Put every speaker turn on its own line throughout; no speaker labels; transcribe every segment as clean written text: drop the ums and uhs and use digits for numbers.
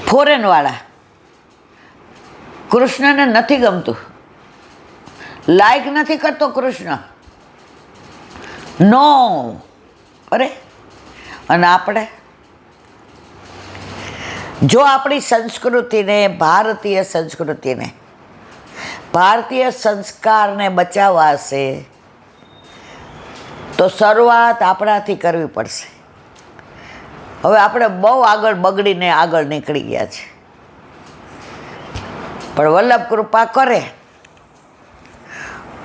ફોરેનવાળા કૃષ્ણને નથી ગમતું, લાઈક નથી કરતો કૃષ્ણ, નો. અરે, અને આપણે જો આપણી સંસ્કૃતિને, ભારતીય સંસ્કૃતિને, ભારતીય સંસ્કારને બચાવવા હશે તો શરૂઆત આપણાથી કરવી પડશે. હવે આપણે બહુ આગળ બગડીને આગળ નીકળી ગયા છે, પણ વલ્લભ કૃપા કરે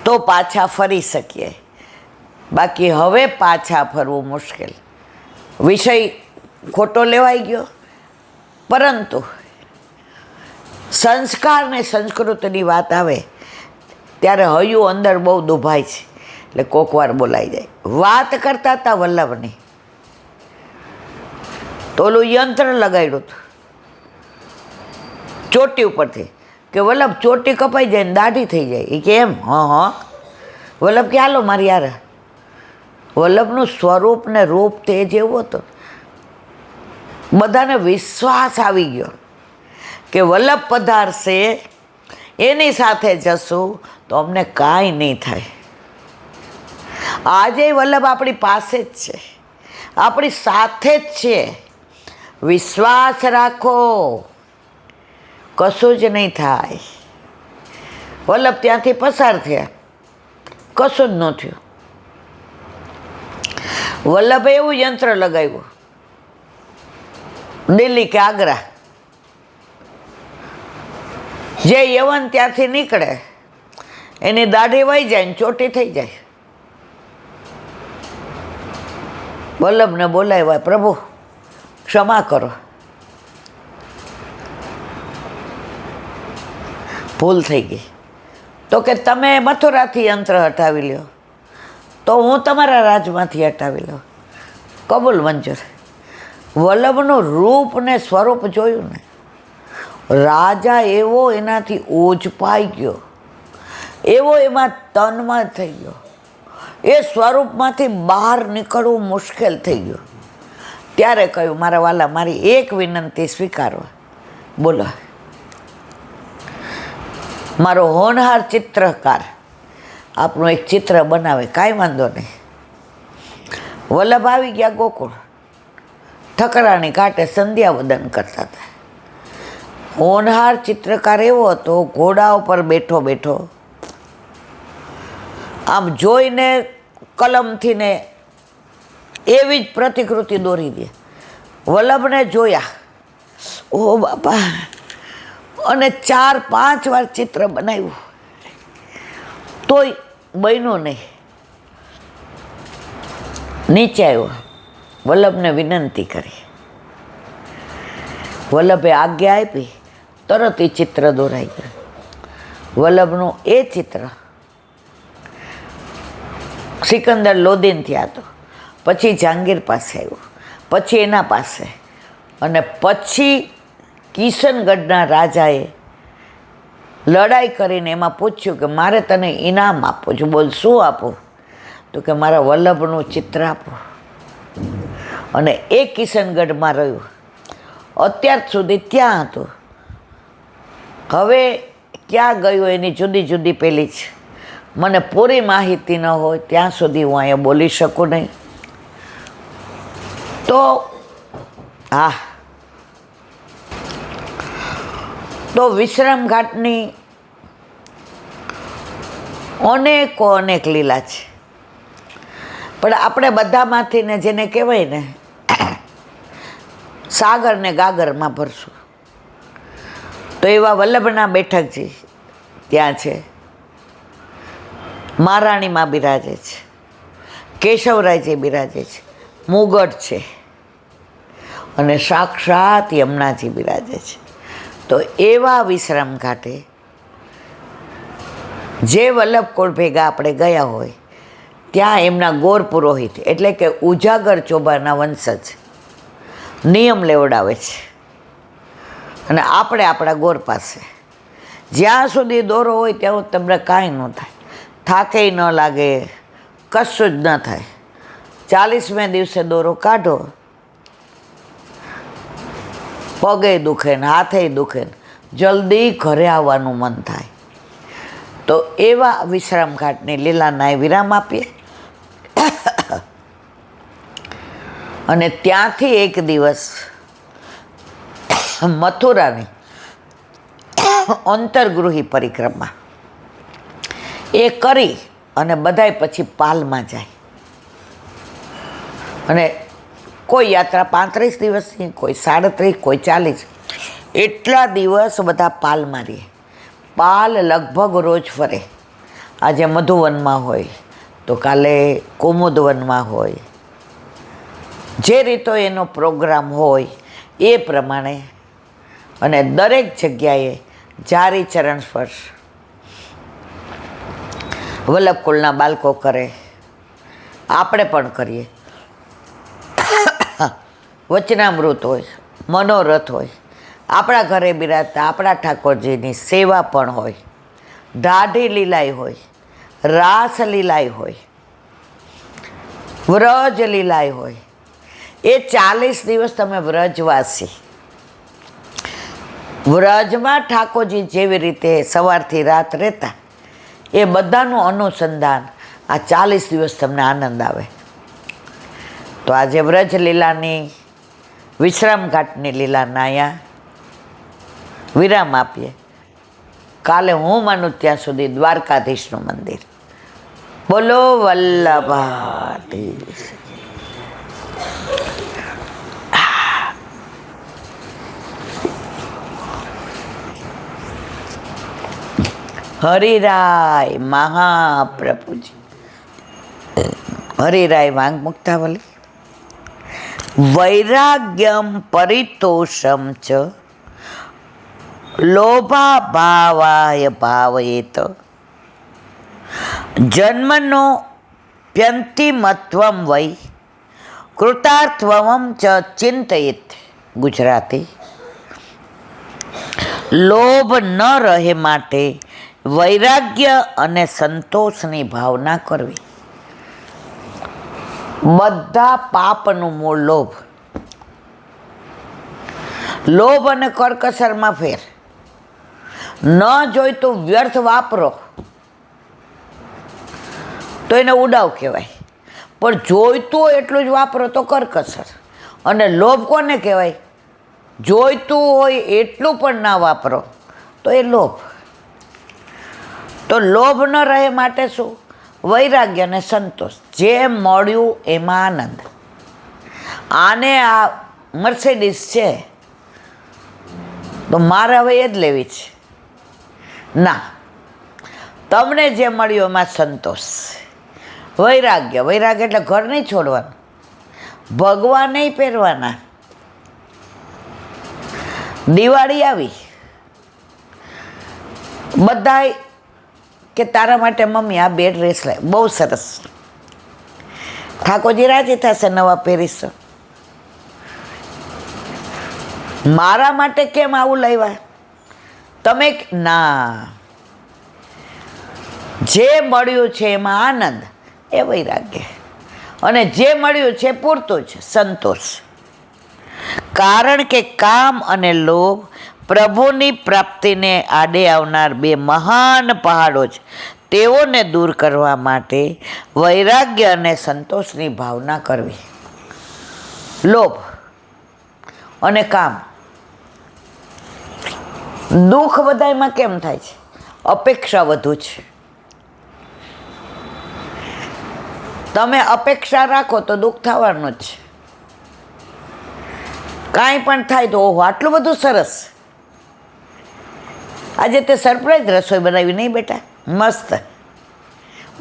તો પાછા ફરી શકીએ, બાકી હવે પાછા ફરવું મુશ્કેલ. વિષય ખોટો લેવાઈ ગયો, પરંતુ સંસ્કાર ને સંસ્કૃતિની વાત આવે ત્યારે હૈયું અંદર બહુ દુભાય છે, એટલે કોક વાર બોલાઈ જાય. વાત કરતા હતા વલ્લભની, તો ઓલું યંત્ર લગાડ્યું હતું ચોટી ઉપરથી કે વલ્લભ ચોટી કપાઈ જાય ને દાઢી થઈ જાય. એ કે એમ? હા. વલ્લભ કે હાલો મારી યાર. વલ્લભનું સ્વરૂપ ને રૂપ તે જેવું હતું, બધાને વિશ્વાસ આવી ગયો કે વલ્લભ પધારશે, એની સાથે જશું તો અમને કાંઈ નહીં થાય. આજે વલ્લભ આપણી પાસે જ છે, આપણી સાથે જ છે. વિશ્વાસ રાખો, કશું જ નહીં થાય. વલ્લભ ત્યાંથી પસાર થયા, કશું જ ન થયું. વલ્લભે એવું યંત્ર લગાવ્યું, દિલ્હી કે આગ્રા, જે યવન ત્યાંથી નીકળે એની દાઢી વહી જાય ને ચોટી થઈ જાય. વલ્લભને બોલાવ્યા, પ્રભુ ક્ષમા કરો, ભૂલ થઈ ગઈ. તો કે તમે મથુરાથી યંત્ર હટાવી લ્યો તો હું તમારા રાજમાંથી હટાવી લઉં. કબૂલ, મંજૂર. વલ્લભનું રૂપ ને સ્વરૂપ જોયું ને, રાજા એવો એનાથી ઓજપાઈ ગયો, એવો એમાં તન્મય થઈ ગયો, એ સ્વરૂપમાંથી બહાર નીકળવું મુશ્કેલ થઈ ગયું. ત્યારે કહ્યું, મારા વાલા, મારી એક વિનંતી સ્વીકારો. બોલો. મારો હોનહાર ચિત્રકાર આપણું એક ચિત્ર બનાવે, કાંઈ વાંધો નહીં. વલ્લભ આવી ગયા ગોકુળ, ઠકરાણી કાંઠે સંધ્યાવદન કરતા હતા. હોનહાર ચિત્રકાર એવો હતો, ઘોડા ઉપર બેઠો બેઠો આમ જોઈને કલમથી ને એવી જ પ્રતિકૃતિ દોરી દે. વલ્લભને જોયા, ઓ બાપા, અને 4-5 વાર ચિત્ર બનાવ્યું તોય બન્યું નહીં. નીચે આવ્યો, વલ્લભને વિનંતી કરી. વલ્લભે આજ્ઞા આપી, તરત એ ચિત્ર દોરાઈ ગયું. વલ્લભનું એ ચિત્ર સિકંદર લોદીન થયા હતો, પછી જહાંગીર પાસે આવ્યું, પછી એના પાસે, અને પછી કિશનગઢના રાજાએ લડાઈ કરીને એમાં પૂછ્યું કે મારે તને ઇનામ આપવું છે. બોલ, શું આપું? તો કે મારા વલ્લભનું ચિત્ર આપો. અને એ કિશનગઢમાં રહ્યું, અત્યાર સુધી ત્યાં હતું. હવે ક્યાં ગયું એની જુદી જુદી પેલી છે, મને પૂરી માહિતી ન હોય ત્યાં સુધી હું અહીંયા બોલી શકું નહીં. તો હા, તો વિશ્રામ ઘાટની અનેક લીલા છે, પણ આપણે બધામાંથી ને જેને કહેવાય ને સાગર ને ગાગરમાં ભરશું. તો એવા વલ્લભના બેઠકજી ત્યાં છે, મહારાણીમાં બિરાજે છે, કેશવરાયજી બિરાજે છે, મુગટ છે, અને સાક્ષાત યમુનાજી બિરાજે છે. તો એવા વિશ્રામ ઘાટે જે વલ્લભકુળ ભેગા આપણે ગયા હોય ત્યાં એમના ગોર પુરોહિત એટલે કે ઉજાગર ચોબાના વંશજ નિયમ લેવડાવે છે, અને આપણે આપણા ગોર પાસે જ્યાં સુધી દોરો હોય ત્યાં તમને કાંઈ ન થાય, થાકેય ન લાગે, કશું જ ન થાય. 40મે દિવસે દોરો કાઢો પગે દુખે ને હાથે દુખે ને જલ્દી ઘરે આવવાનું મન થાય. તો એવા વિશ્રામ ઘાટની લીલાના વિરામ આપીએ. અને ત્યાંથી એક દિવસ મથુરાની અંતર્ગૃહી પરિક્રમા એ કરી અને બધાય પછી પાલમાં જાય. અને કોઈ યાત્રા 35 દિવસની, કોઈ 37, કોઈ 40, એટલા દિવસ બધા પાલમાં રહે. પાલ લગભગ રોજ ફરે. આજે મધુવનમાં હોય તો કાલે કુમુદવનમાં હોય, જે રીતો એનો પ્રોગ્રામ હોય એ પ્રમાણે. અને દરેક જગ્યાએ જારી ચરણ સ્પર્શ વલ્લભકુળના બાળકો કરે, આપણે પણ કરીએ. વચનામૃત હોય, મનોરથ હોય, આપણા ઘરે બિરાજતા આપણા ઠાકોરજીની સેવા પણ હોય, દાઢી લીલાય હોય, રાસ લીલાય હોય, વ્રજ લીલાય હોય. એ 40 દિવસ તમે વ્રજવાસી, વ્રજમાં ઠાકોરજી જેવી રીતે સવારથી રાત રહેતા, એ બધાનું અનુસંધાન આ 40 દિવસ તમને આનંદ આવે. તો આજે વ્રજ લીલાની, વિશ્રામ ઘાટની લીલાના અહીંયા વિરામ આપીએ. કાલે હું માનું ત્યાં સુધી દ્વારકાધીશનું મંદિર. બોલો વલ્લભાધીશ. હરિરાય મહાપ્રભુજી. હરિરાય વાંગ મુક્તાવલી. વૈરાગ્યમ પરિતોષમ ચ લોભા ભાવાય ભાવયેત જન્મનો પ્યંતિમત્વમ વૈ કૃતાર્થવમ ચ ચિંતયેત. ગુજરાતી. લોભ ન રહે માટે વૈરાગ્ય અને સંતોષની ભાવના કરવી. બધા પાપનું મૂળ લોભ. લોભ અને કરકસરમાં ફેર. ન જોઈતું વ્યર્થ વાપરો તો એને ઉડાવ કહેવાય, પણ જોઈતું હોય એટલું જ વાપરો તો કરકસર. અને લોભ કોને કહેવાય? જોઈતું હોય એટલું પણ ના વાપરો તો એ લોભ. તો લોભ ન રહે માટે શું? વૈરાગ્ય અને સંતોષ. જે મળ્યું એમાં આનંદ. આને આ મર્સિડીઝ છે તો મારે હવે એ જ લેવી છે. ના, તમને જે મળ્યું એમાં સંતોષ. વૈરાગ્ય. વૈરાગ્ય એટલે ઘર નહીં છોડવાનું, ભગવા નહીં પહેરવાના. દિવાળી આવી, બધાય કે તારા માટે મમ્મી આ 2 ડ્રેસ લાય, બહુ સરસ. ઠાકોરજી રાજી થશે, નવા પહેરીશ. મારા માટે કેમ આવું લાવ્યા તમે? ના, જે મળ્યું છે એમાં આનંદ, એ વૈરાગ્ય. અને જે મળ્યું છે પૂરતું જ સંતોષ. કારણ કે કામ અને લોભ પ્રભુની પ્રાપ્તિને આડે આવનાર 2 મહાન પહાડો છે. તેઓને દૂર કરવા માટે વૈરાગ્ય અને સંતોષની ભાવના કરવી. લોભ અને કામ. દુઃખ બધાયમાં કેમ થાય છે? અપેક્ષા વધુ છે. તમે અપેક્ષા રાખો તો દુઃખ થવાનું જ છે. કાંઈ પણ થાય તો ઓહો આટલું બધું સરસ, આજે તે સરપ્રાઈઝ રસોઈ બનાવી નહીં બેટા, મસ્ત,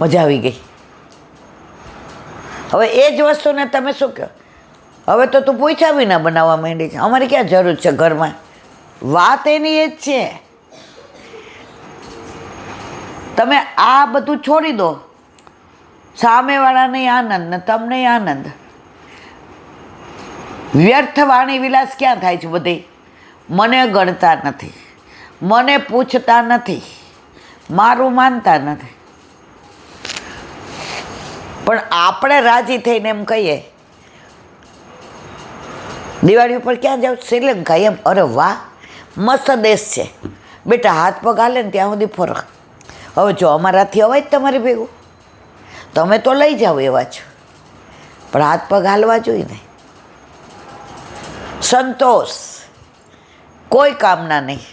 મજા આવી ગઈ. હવે એ જ વસ્તુને તમે શું કહો? હવે તો તું પૂછ્યા વિના બનાવવા માંડી છે, અમારી ક્યાં જરૂર છે ઘરમાં? વાત એની એ જ છે. તમે આ બધું છોડી દો, સામેવાળાને આનંદ ને તમને આનંદ. વ્યર્થ વાણી વિલાસ ક્યાં થાય છે? બધે મને ગણતા નથી, મને પૂછતા નથી, મારું માનતા નથી. પણ આપણે રાજી થઈને એમ કહીએ દિવાળી ઉપર ક્યાં જાવ? શ્રીલંકા. એમ? અરે વાહ, મસ્ત દેશ છે બેટા. હાથ પગ હાલે ને ત્યાં સુધી ફરક. હવે જો અમારાથી અવાય જ તમારી ભેગું, તમે તો લઈ જાઓ એવા છો, પણ હાથ પગ હાલવા જોઈએ ને. સંતોષ, કોઈ કામના નહીં.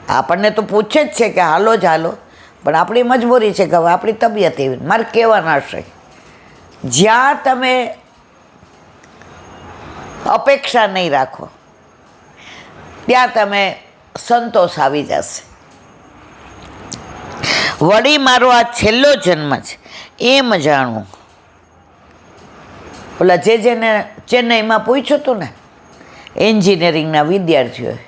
આપણને તો પૂછે જ છે કે હાલો જ હાલો, પણ આપણી મજબૂરી છે કે હવે આપણી તબિયત એવી. મારે કહેવાના હશે, જ્યાં તમે અપેક્ષા નહીં રાખો ત્યાં તમે સંતોષ આવી જશે. વળી મારો આ છેલ્લો જન્મ છે એમ જાણવું. ઓલા જેને ચેન્નઈમાં પૂછ્યું હતું ને એન્જિનિયરિંગના વિદ્યાર્થીઓએ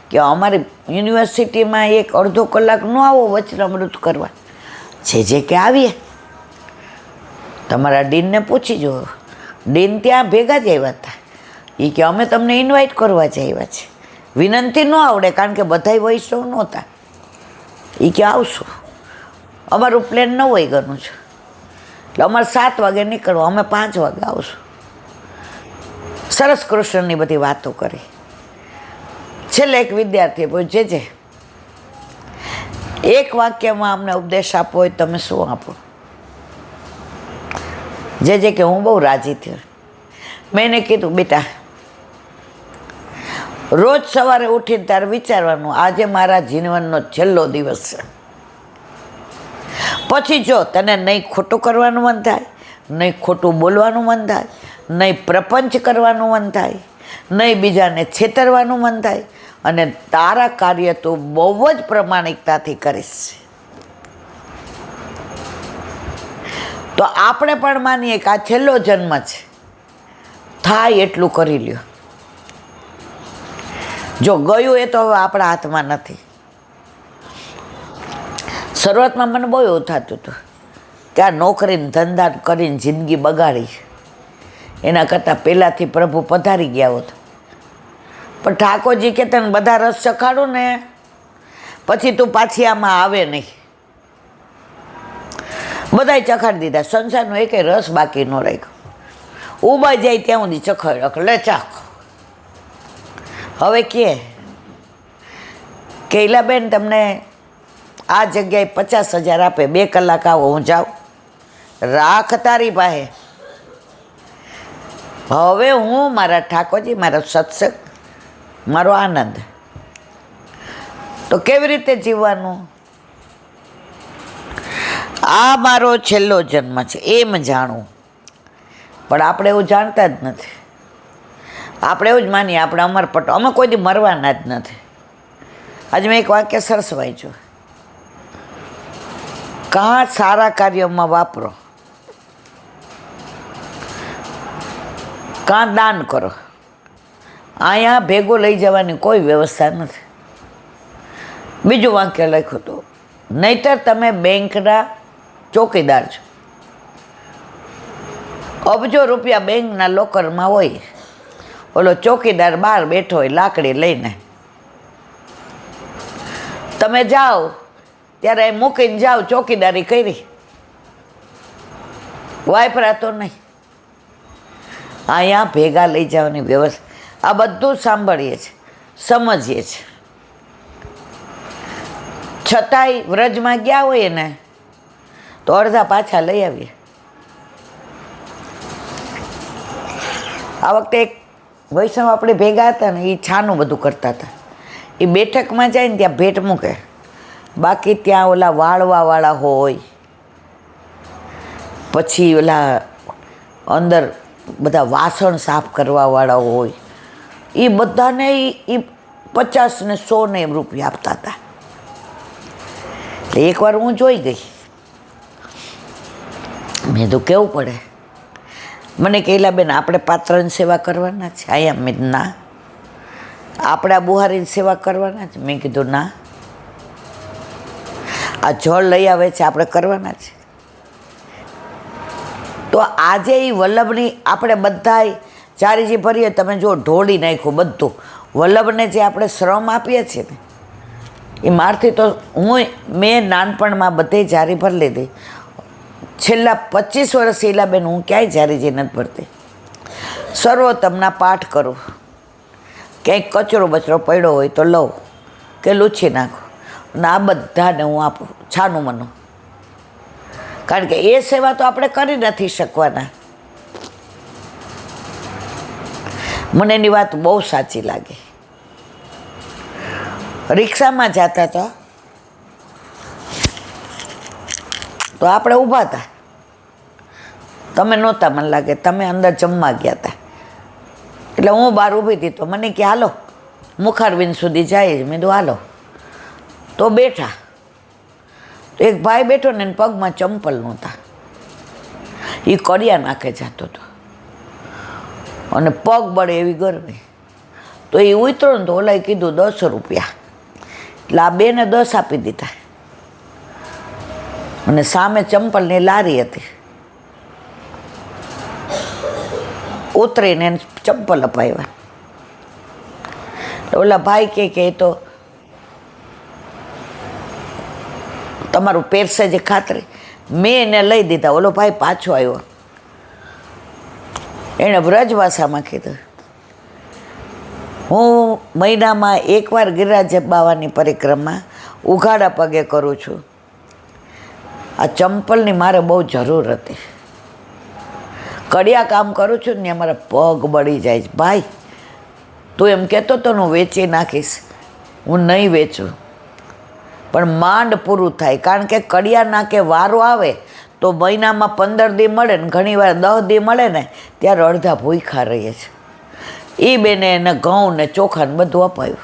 કે અમારી યુનિવર્સિટીમાં એક અડધો કલાક ન આવો વચનામૃત કરવા. જે કે આવીએ. તમારા ડીનને પૂછી જુઓ. ડીન ત્યાં ભેગા જ આવ્યા હતા. એ કે અમે તમને ઇન્વાઇટ કરવા જ આવ્યા છે. વિનંતી ન આવડે કારણ કે બધાય વૈષ્ણવ નહોતા. એ કે આવશું. અમારું પ્લેન 9 વાગ્યાનું છે, એટલે અમારે 7 વાગે નીકળવું, અમે 5 વાગે આવશું. સરસ કૃષ્ણની બધી વાતો કરી. છેલ્લે એક વિદ્યાર્થીએ પૂછ્યું, જે એક વાક્યમાં અમને ઉપદેશ આપવો હોય તમે શું આપો? જે કે હું બહુ રાજી થયો. મેં એને કીધું, બેટા રોજ સવારે ઉઠીને ત્યારે વિચારવાનું આજે મારા જીવનનો છેલ્લો દિવસ છે. પછી જો તને નહીં ખોટું કરવાનું મન થાય, નહીં ખોટું બોલવાનું મન થાય, નહીં પ્રપંચ કરવાનું મન થાય, નહીં બીજાને છેતરવાનું મન થાય, અને તારા કાર્ય તું બહુ જ પ્રમાણિકતાથી કરીશ, તો આપણે પણ માનીએ કે આ છેલ્લો જન્મ છે, થાય એટલું કરી લ્યો. જો ગયું એ તો હવે આપણા હાથમાં નથી. શરૂઆતમાં મને બહુ એવું થતું હતું કે આ નોકરીને ધંધા કરીને જિંદગી બગાડી, એના કરતાં પહેલાંથી પ્રભુ પધારી ગયા હોત. પણ ઠાકોરજી કે તને બધા રસ ચખાડું ને પછી તું પાછી આમાં આવે નહીં. બધાય ચખાડી દીધા, સંસારનો એકેય રસ બાકી ન રાખ્યો. ઉભા જાય ત્યાં સુધી ચખાડ લે ચાખ. હવે કે બેન તમને આ જગ્યાએ 50,000 આપે, 2 કલાક આવો, હું જાઉં, રાખ તારી પાસે. હવે હું મારા ઠાકોરજી, મારો સત્સંગ, મારો આનંદ, તો કેવી રીતે જીવવાનું? આ મારો છેલ્લો જન્મ છે એમ જાણવું. પણ આપણે એવું જાણતા જ નથી. આપણે એવું જ માનીએ આપણે અમરપટ, અમે કોઈ દી મરવાના જ નથી. આજે મેં એક વાક્ય સરસ વાંચ્યું, કાં સારા કાર્યોમાં વાપરો, કાં દાન કરો. અહીંયા ભેગો લઈ જવાની કોઈ વ્યવસ્થા નથી. બીજું વાક્ય લખ્યું હતું, નહીતર તમે બેંકના ચોકીદાર છો. અબજો રૂપિયા બેંકના લોકરમાં હોય, ઓલો ચોકીદાર બહાર બેઠો હોય લાકડી લઈને. તમે જાઓ ત્યારે એ મૂકીને જાઓ, ચોકીદારી કરી, વાપરાતો નહીં. અહીંયા ભેગા લઈ જવાની વ્યવસ્થા. આ બધું સાંભળીએ છીએ, સમજીએ છીએ, છતાંય વ્રજમાં ગયા હોઈએ ને તો અડધા પાછા લઈ આવીએ. આ વખતે એક વૈષ્ણવ આપણે ભેગા હતા ને, એ છાનું બધું કરતા હતા. એ બેઠકમાં જાય ને ત્યાં ભેટ મૂકે, બાકી ત્યાં ઓલા વાળવાવાળા હોય, પછી ઓલા અંદર બધા વાસણ સાફ કરવાવાળા હોય, એ બધાને એ 50 ને 100 ને રૂપિયા આપતા હતા. એટલે એકવાર હું જોઈ ગઈ, મેં તો કેવું પડે. મને કહેલા બેન આપણે પાત્રની સેવા કરવાના છે. અહીંયા મેં ના. આપણા બુહારીની સેવા કરવાના છે. મેં કીધું ના. આ જળ લઈ આવે છે આપણે કરવાના છે. તો આજે એ વલ્લભની આપણે બધાય ચારીજી ભરીએ, તમે જો ઢોળી નાખ્યું બધું. વલ્લભને જે આપણે શ્રમ આપીએ છીએ ને, એ મારથી તો મેં નાનપણમાં બધે જારી ભરી લીધી. છેલ્લા 25 વર્ષ બેન હું ક્યાંય જારીજી નથી ભરતી. સર્વોત્તમના પાઠ કરું, ક્યાંક કચરો બચરો પડ્યો હોય તો લઉં કે લૂછી નાખું, અને આ બધાને હું આપું છાનું મનું. કારણ કે એ સેવા તો આપણે કરી નથી શકવાના. મને એની વાત બહુ સાચી લાગી. રિક્ષામાં જતા હતા તો આપણે ઊભા હતા, તમે નહોતા મને લાગે, તમે અંદર જમવા ગયા હતા. એટલે હું બહાર ઊભી હતી તો મને કે હાલો મુખારબિંદ સુધી જાય. મેં કીધું હાલો. તો બેઠા તો એક ભાઈ બેઠો ને એને પગમાં ચંપલ નહોતા, એ કડિયા નાખે જતો હતો અને પગ બળે એવી ગરમી. તો એ ઉતરો ને તો ઓલાએ કીધું 10 રૂપિયા. એટલે આ બેને 10 આપી દીધા, અને સામે ચંપલની લારી હતી. ઉતરીને એને ચંપલ અપાવ્યા. ઓલા ભાઈ કે એ તો તમારું પહેરશે જે ખાતરી. મેં એને લઈ દીધા. ઓલો ભાઈ પાછો આવ્યો, એણે વ્રજભાષામાં કીધું, હું મહિનામાં એકવાર ગિરિરાજ બાવાની પરિક્રમા ઉઘાડા પગે કરું છું. આ ચંપલની મારે બહુ જરૂર હતી. કડિયા કામ કરું છું ને મારા પગ બળી જાય છે. ભાઈ તું એમ કહેતો તો હું વેચી નાખીશ. હું નહીં વેચું, પણ માંડ પૂરું થાય. કારણ કે કડિયા નાકે વારો આવે તો મહિનામાં 15 દી મળે ને ઘણીવાર 10 દી મળે ને, ત્યારે અડધા ભૂખ્યા રહીએ છે. એ બેને એને ઘઉં ને ચોખા ને બધું અપાયું.